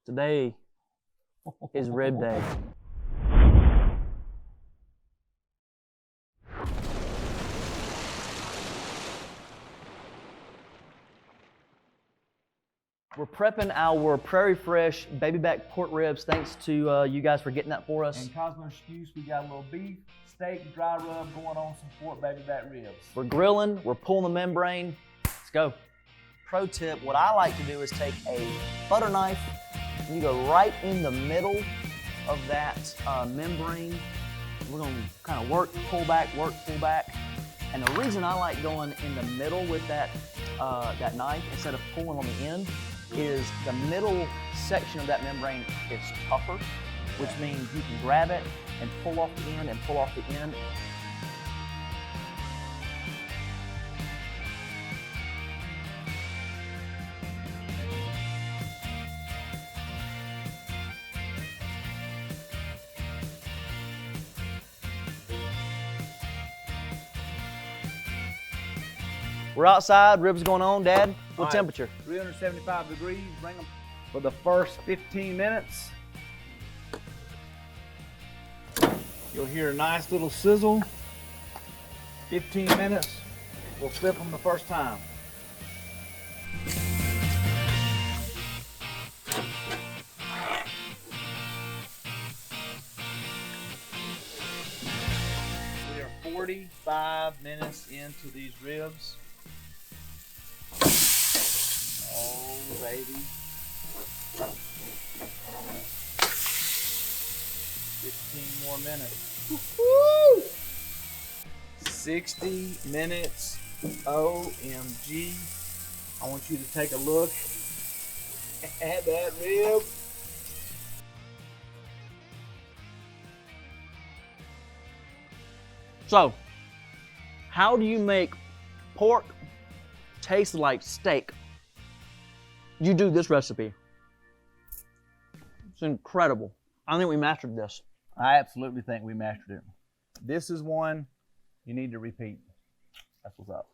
Today is rib day. We're prepping our Prairie Fresh baby back pork ribs. Thanks to you guys for getting that for us. And KOSMOS Excuse, we got a little beef, steak, dry rub going on some pork baby back ribs. We're grilling, we're pulling the membrane. Let's go. Pro tip, what I like to do is take a butter knife, and you go right in the middle of that membrane. We're gonna kind of work, pull back. And the reason I like going in the middle with that knife instead of pulling on the end is the middle section of that membrane is tougher, which means you can grab it and pull off the end and pull off the end. We're outside, ribs going on. Dad, what temperature? 375 degrees, bring them for the first 15 minutes. You'll hear a nice little sizzle. 15 minutes, we'll flip them the first time. We are 45 minutes into these ribs. Oh, baby. 15 more minutes. Woo-hoo! 60 minutes. OMG. I want you to take a look at that rib. So, how do you make pork taste like steak? You do this recipe. It's incredible. I think we mastered this. I absolutely think we mastered it. This is one you need to repeat. That's what's up.